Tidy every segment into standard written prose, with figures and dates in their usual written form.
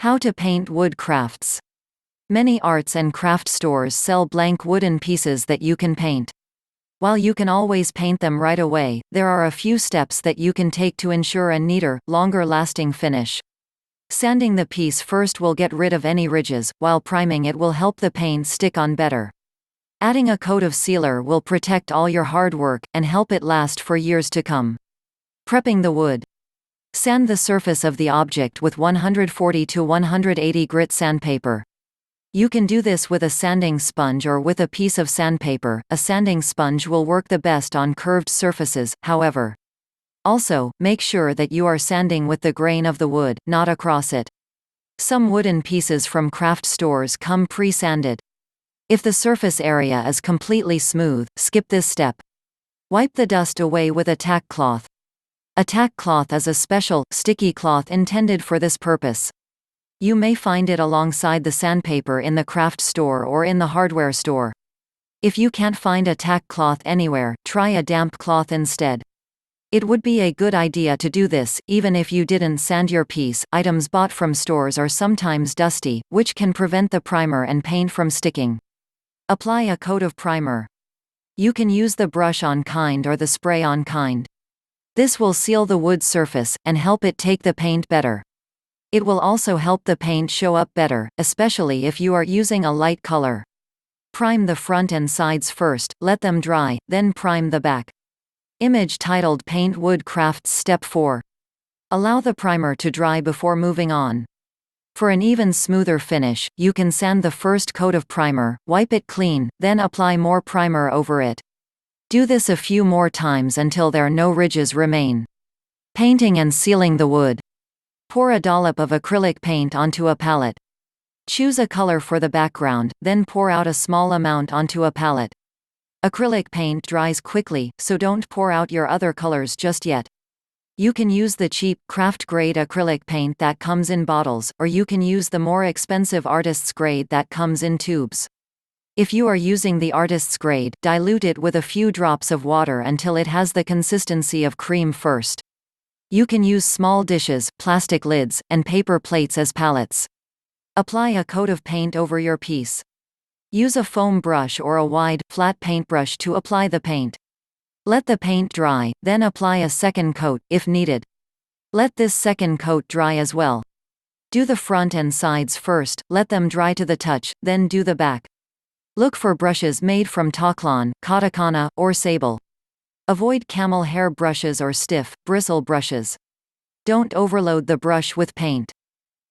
How to paint wood crafts. Many arts and craft stores sell blank wooden pieces that you can paint. While you can always paint them right away, there are a few steps that you can take to ensure a neater, longer-lasting finish. Sanding the piece first will get rid of any ridges, while priming it will help the paint stick on better. Adding a coat of sealer will protect all your hard work, and help it last for years to come. Prepping the wood. Sand the surface of the object with 140 to 180 grit sandpaper. You can do this with a sanding sponge or with a piece of sandpaper. A sanding sponge will work the best on curved surfaces, however. Also, make sure that you are sanding with the grain of the wood, not across it. Some wooden pieces from craft stores come pre-sanded. If the surface area is completely smooth, skip this step. Wipe the dust away with a tack cloth. A tack cloth is a special, sticky cloth intended for this purpose. You may find it alongside the sandpaper in the craft store or in the hardware store. If you can't find a tack cloth anywhere, try a damp cloth instead. It would be a good idea to do this, even if you didn't sand your piece. Items bought from stores are sometimes dusty, which can prevent the primer and paint from sticking. Apply a coat of primer. You can use the brush-on kind or the spray-on kind. This will seal the wood surface, and help it take the paint better. It will also help the paint show up better, especially if you are using a light color. Prime the front and sides first, let them dry, then prime the back. Image titled Paint Wood Crafts Step 4. Allow the primer to dry before moving on. For an even smoother finish, you can sand the first coat of primer, wipe it clean, then apply more primer over it. Do this a few more times until no ridges remain. Painting and sealing the wood. Pour a dollop of acrylic paint onto a palette. Choose a color for the background, then pour out a small amount onto a palette. Acrylic paint dries quickly, so don't pour out your other colors just yet. You can use the cheap, craft-grade acrylic paint that comes in bottles, or you can use the more expensive artist's grade that comes in tubes. If you are using the artist's grade, dilute it with a few drops of water until it has the consistency of cream first. You can use small dishes, plastic lids, and paper plates as palettes. Apply a coat of paint over your piece. Use a foam brush or a wide, flat paintbrush to apply the paint. Let the paint dry, then apply a second coat, if needed. Let this second coat dry as well. Do the front and sides first, let them dry to the touch, then do the back. Look for brushes made from Taclon, katakana, or sable. Avoid camel hair brushes or stiff, bristle brushes. Don't overload the brush with paint.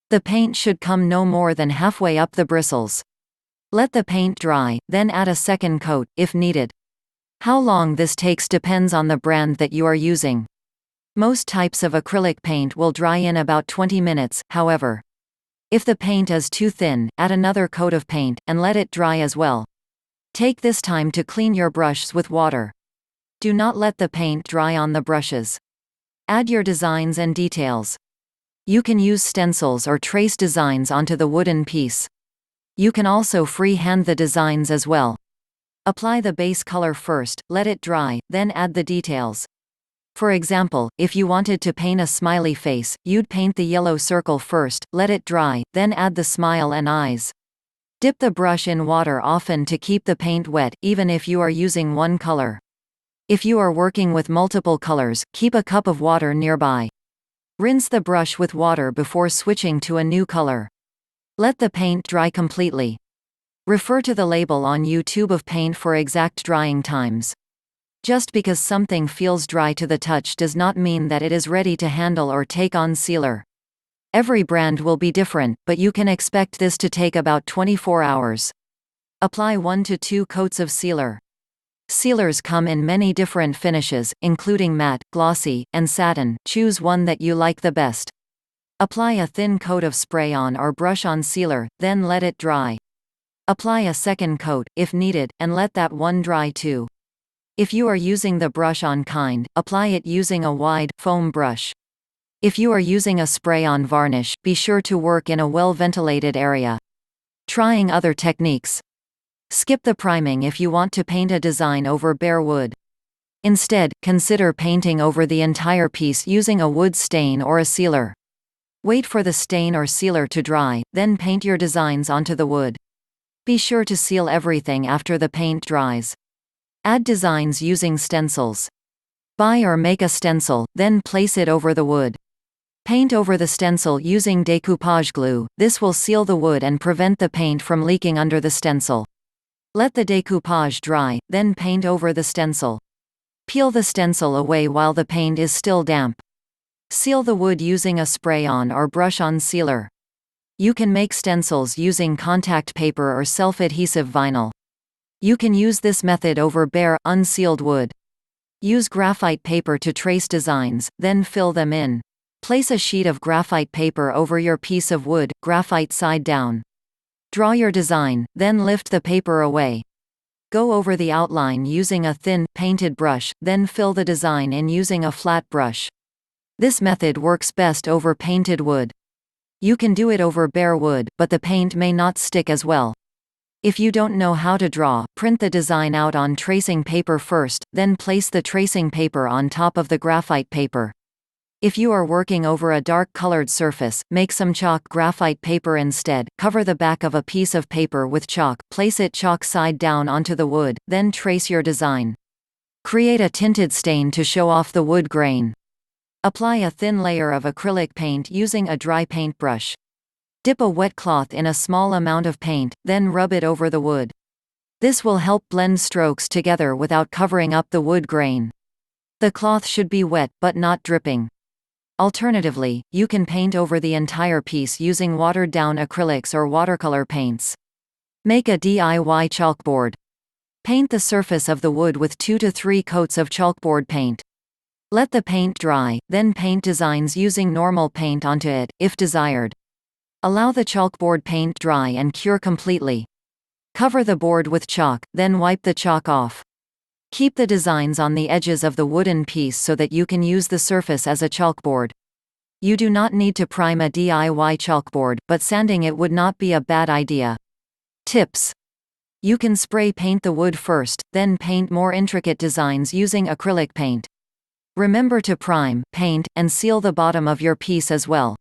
The paint should come no more than halfway up the bristles. Let the paint dry, then add a second coat, if needed. How long this takes depends on the brand that you are using. Most types of acrylic paint will dry in about 20 minutes, however. If the paint is too thin, add another coat of paint, and let it dry as well. Take this time to clean your brushes with water. Do not let the paint dry on the brushes. Add your designs and details. You can use stencils or trace designs onto the wooden piece. You can also freehand the designs as well. Apply the base color first, let it dry, then add the details. For example, if you wanted to paint a smiley face, you'd paint the yellow circle first, let it dry, then add the smile and eyes. Dip the brush in water often to keep the paint wet, even if you are using one color. If you are working with multiple colors, keep a cup of water nearby. Rinse the brush with water before switching to a new color. Let the paint dry completely. Refer to the label on your tube of paint for exact drying times. Just because something feels dry to the touch does not mean that it is ready to handle or take on sealer. Every brand will be different, but you can expect this to take about 24 hours. Apply 1 to 2 coats of sealer. Sealers come in many different finishes, including matte, glossy, and satin. Choose one that you like the best. Apply a thin coat of spray-on or brush-on sealer, then let it dry. Apply a second coat, if needed, and let that one dry too. If you are using the brush-on kind, apply it using a wide, foam brush. If you are using a spray-on varnish, be sure to work in a well-ventilated area. Trying other techniques. Skip the priming if you want to paint a design over bare wood. Instead, consider painting over the entire piece using a wood stain or a sealer. Wait for the stain or sealer to dry, then paint your designs onto the wood. Be sure to seal everything after the paint dries. Add designs using stencils. Buy or make a stencil, then place it over the wood. Paint over the stencil using decoupage glue. This will seal the wood and prevent the paint from leaking under the stencil. Let the decoupage dry, then paint over the stencil. Peel the stencil away while the paint is still damp. Seal the wood using a spray-on or brush-on sealer. You can make stencils using contact paper or self-adhesive vinyl. You can use this method over bare, unsealed wood. Use graphite paper to trace designs, then fill them in. Place a sheet of graphite paper over your piece of wood, graphite side down. Draw your design, then lift the paper away. Go over the outline using a thin, painted brush, then fill the design in using a flat brush. This method works best over painted wood. You can do it over bare wood, but the paint may not stick as well. If you don't know how to draw, print the design out on tracing paper first, then place the tracing paper on top of the graphite paper. If you are working over a dark-colored surface, make some chalk graphite paper instead. Cover the back of a piece of paper with chalk, place it chalk side down onto the wood, then trace your design. Create a tinted stain to show off the wood grain. Apply a thin layer of acrylic paint using a dry paintbrush. Dip a wet cloth in a small amount of paint, then rub it over the wood. This will help blend strokes together without covering up the wood grain. The cloth should be wet, but not dripping. Alternatively, you can paint over the entire piece using watered-down acrylics or watercolor paints. Make a DIY chalkboard. Paint the surface of the wood with 2 to 3 coats of chalkboard paint. Let the paint dry, then paint designs using normal paint onto it, if desired. Allow the chalkboard paint dry and cure completely. Cover the board with chalk, then wipe the chalk off. Keep the designs on the edges of the wooden piece so that you can use the surface as a chalkboard. You do not need to prime a DIY chalkboard, but sanding it would not be a bad idea. Tips: you can spray paint the wood first, then paint more intricate designs using acrylic paint. Remember to prime, paint, and seal the bottom of your piece as well.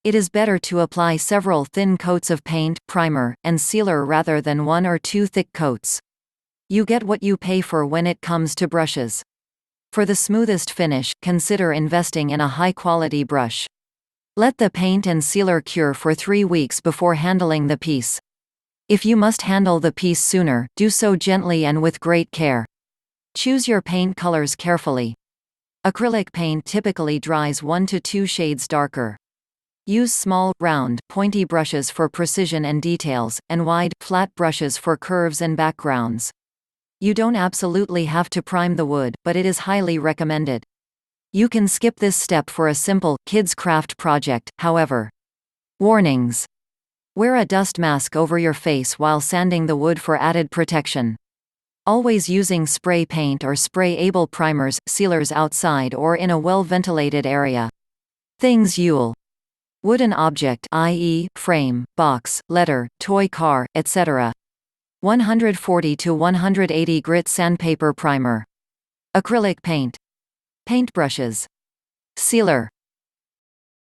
It is better to apply several thin coats of paint, primer, and sealer rather than 1 or 2 thick coats. You get what you pay for when it comes to brushes. For the smoothest finish, consider investing in a high-quality brush. Let the paint and sealer cure for 3 weeks before handling the piece. If you must handle the piece sooner, do so gently and with great care. Choose your paint colors carefully. Acrylic paint typically dries 1 to 2 shades darker. Use small, round, pointy brushes for precision and details, and wide, flat brushes for curves and backgrounds. You don't absolutely have to prime the wood, but it is highly recommended. You can skip this step for a simple, kids' craft project, however. Warnings: wear a dust mask over your face while sanding the wood for added protection. Always using spray paint or spray-able primers, sealers outside or in a well-ventilated area. Things you'll: wooden object, i.e., frame, box, letter, toy car, etc. 140 to 180 grit sandpaper primer. Acrylic paint. Paintbrushes. Sealer.